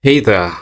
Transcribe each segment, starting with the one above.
Hey there,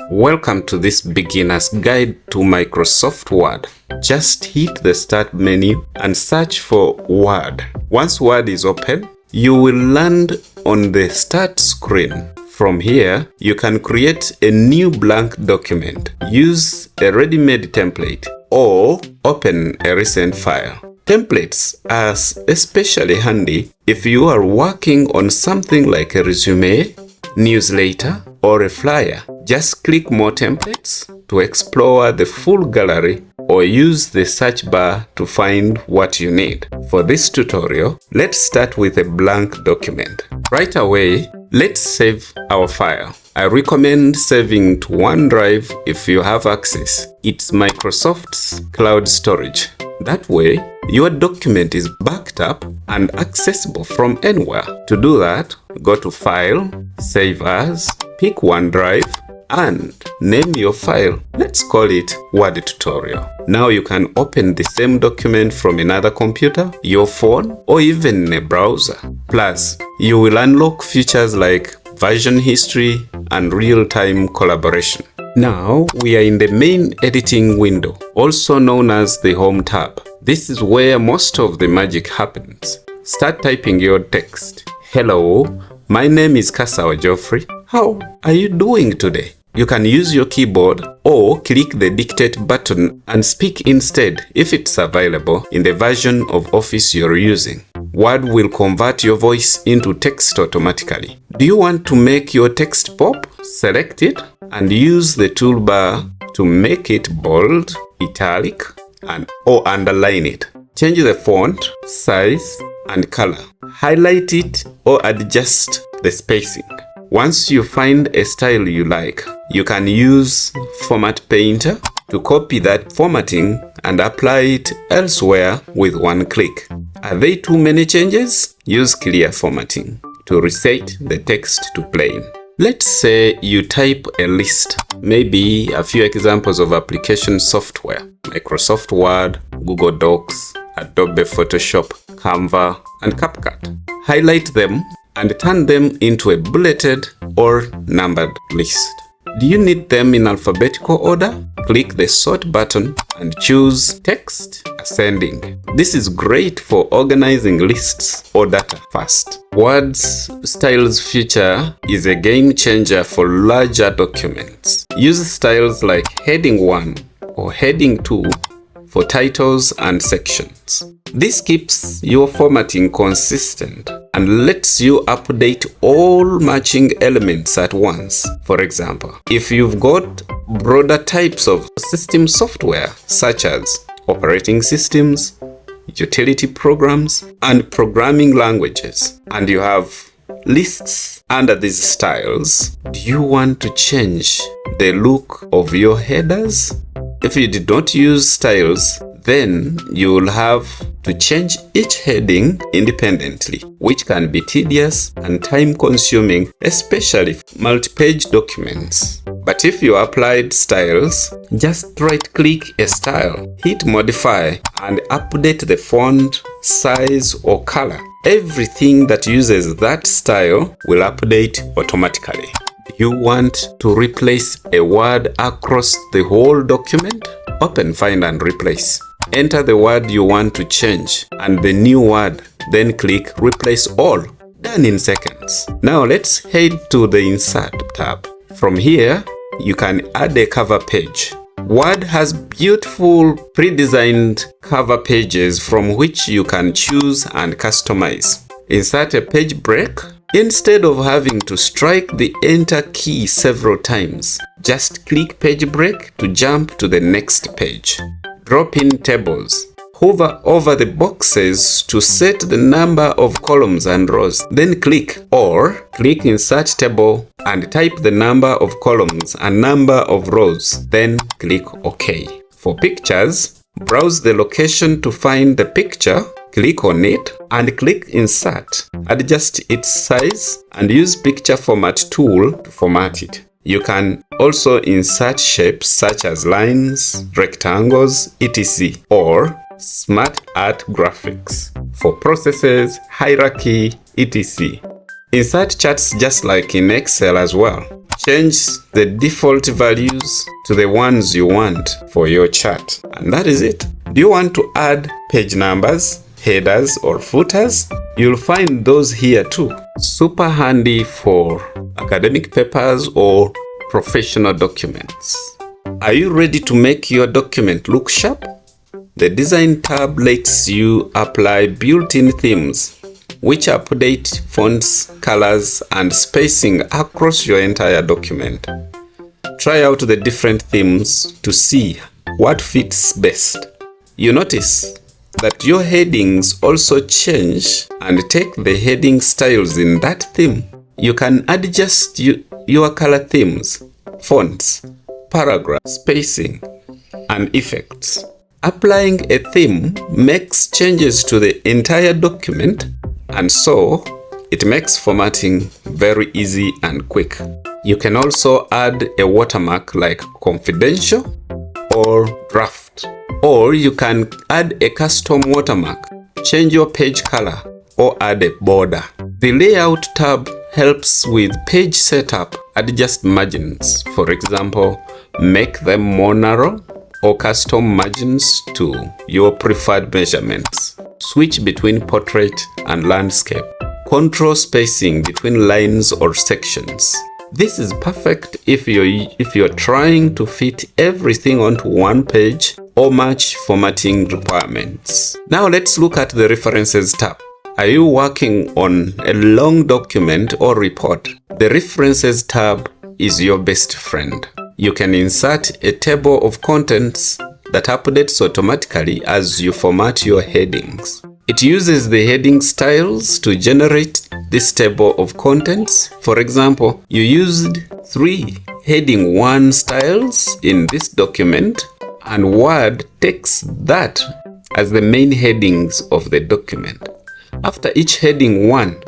welcome to this beginner's guide to Microsoft Word. Just hit the Start menu and search for Word. Once Word is open, you will land on the Start screen. From here, you can create a new blank document, use a ready-made template, or open a recent file. Templates are especially handy if you are working on something like a resume, newsletter, or a flyer. Just click More Templates to explore the full gallery or use the search bar to find what you need. For this tutorial, let's start with a blank document. Right away, let's save our file. I recommend saving to OneDrive if you have access. It's Microsoft's cloud storage. That way, your document is backed up and accessible from anywhere. To do that, go to File, Save As, pick OneDrive, and name your file. Let's call it Word Tutorial. Now you can open the same document from another computer, your phone, or even a browser. Plus, you will unlock features like version history and real-time collaboration. Now we are in the main editing window, also known as the Home tab. This is where most of the magic happens. Start typing your text. Hello, my name is Kasawa Geoffrey. How are you doing today? You can use your keyboard or click the dictate button and speak instead if it's available in the version of Office you're using. Word will convert your voice into text automatically. Do you want to make your text pop? Select it and use the toolbar to make it bold, italic, or underline it. Change the font, size, and color. Highlight it or adjust the spacing. Once you find a style you like, you can use Format Painter to copy that formatting and apply it elsewhere with one click. Are there too many changes? Use Clear Formatting to reset the text to plain. Let's say you type a list, maybe a few examples of application software, Microsoft Word, Google Docs, Adobe Photoshop, Canva, and CapCut. Highlight them and turn them into a bulleted or numbered list. Do you need them in alphabetical order? Click the Sort button and choose Text Ascending. This is great for organizing lists or data fast. Word's Styles feature is a game changer for larger documents. Use styles like Heading 1 or Heading 2 for titles and sections. This keeps your formatting consistent and lets you update all matching elements at once. For example, if you've got broader types of system software such as operating systems, utility programs, and programming languages, and you have lists under these styles, do you want to change the look of your headers? If you did not use styles, then you will have to change each heading independently, which can be tedious and time-consuming, especially multi-page documents. But if you applied styles, just right-click a style, hit Modify, and update the font, size, or color. Everything that uses that style will update automatically. You want to replace a word across the whole document? Open Find and Replace. Enter the word you want to change and the new word, then click Replace All. Done in seconds. Now let's head to the Insert tab. From here, you can add a cover page. Word has beautiful pre-designed cover pages from which you can choose and customize. Insert a page break. Instead of having to strike the Enter key several times, just click Page Break to jump to the next page. Drop in tables. Hover over the boxes to set the number of columns and rows. Then click Insert Table and type the number of columns and number of rows. Then click OK. For pictures, browse the location to find the picture. Click on it and click Insert. Adjust its size and use Picture Format tool to format it. You can also insert shapes such as lines, rectangles, etc. or SmartArt graphics for processes, hierarchy, etc. Insert charts just like in Excel as well. Change the default values to the ones you want for your chart. And that is it. Do you want to add page numbers, headers, or footers? You'll find those here too. Super handy for academic papers or professional documents. Are you ready to make your document look sharp? The Design tab lets you apply built-in themes which update fonts, colors, and spacing across your entire document. Try out the different themes to see what fits best. You notice that your headings also change and take the heading styles in that theme. You can adjust your color themes, fonts, paragraph spacing, and effects. Applying a theme makes changes to the entire document, and so it makes formatting very easy and quick. You can also add a watermark like confidential or draft, or you can add a custom watermark, change your page color, or add a border. The Layout tab helps with page setup. Adjust margins, for example, make them more narrow, or custom margins to your preferred measurements. Switch between portrait and landscape. Control spacing between lines or sections. This is perfect if you're trying to fit everything onto one page or match formatting requirements. Now let's look at the References tab. Are you working on a long document or report? The References tab is your best friend. You can insert a table of contents that updates automatically as you format your headings. It uses the heading styles to generate this table of contents. For example, you used 3 heading 1 styles in this document, and Word takes that as the main headings of the document. After each heading 1,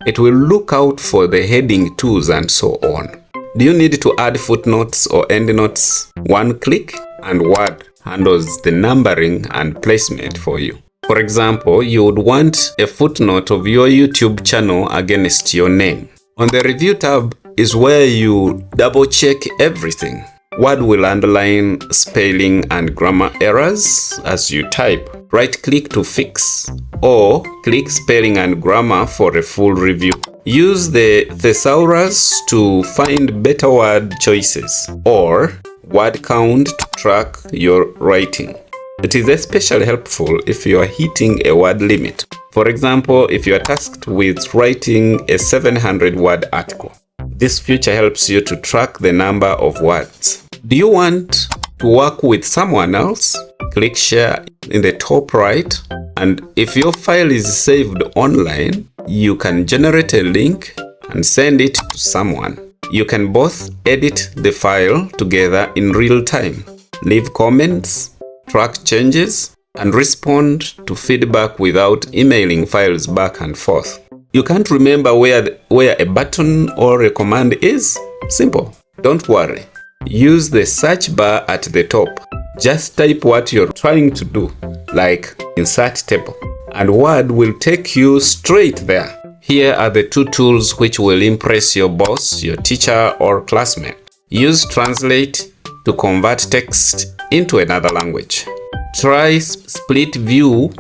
it will look out for the heading 2s and so on. Do you need to add footnotes or endnotes? One click and Word handles the numbering and placement for you. For example, you would want a footnote of your YouTube channel against your name. On the Review tab is where you double check everything. Word will underline spelling and grammar errors as you type. Right-click to fix, or click Spelling and Grammar for a full review. Use the thesaurus to find better word choices, or word count to track your writing. It is especially helpful if you are hitting a word limit. For example, if you are tasked with writing a 700-word article. This feature helps you to track the number of words. Do you want to work with someone else? Click Share in the top right, and if your file is saved online, you can generate a link and send it to someone. You can both edit the file together in real time, leave comments, track changes, and respond to feedback without emailing files back and forth. You can't remember where a button or a command is? Simple. Don't worry. Use the search bar at the top. Just type what you're trying to do, like insert table, and Word will take you straight there. Here are the 2 tools which will impress your boss, your teacher, or classmate. Use Translate to convert text into another language. Try Split View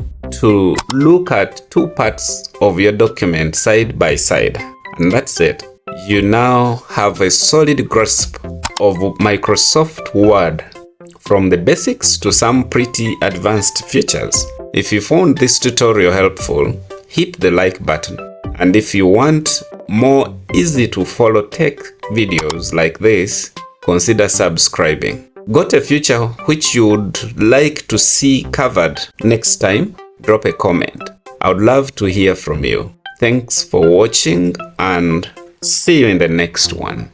to look at 2 parts of your document side by side. And that's it. You now have a solid grasp of Microsoft Word, from the basics to some pretty advanced features. If you found this tutorial helpful, hit the like button. And if you want more easy to follow tech videos like this, consider subscribing. Got a feature which you would like to see covered next time? Drop a comment. I would love to hear from you. Thanks for watching, and see you in the next one.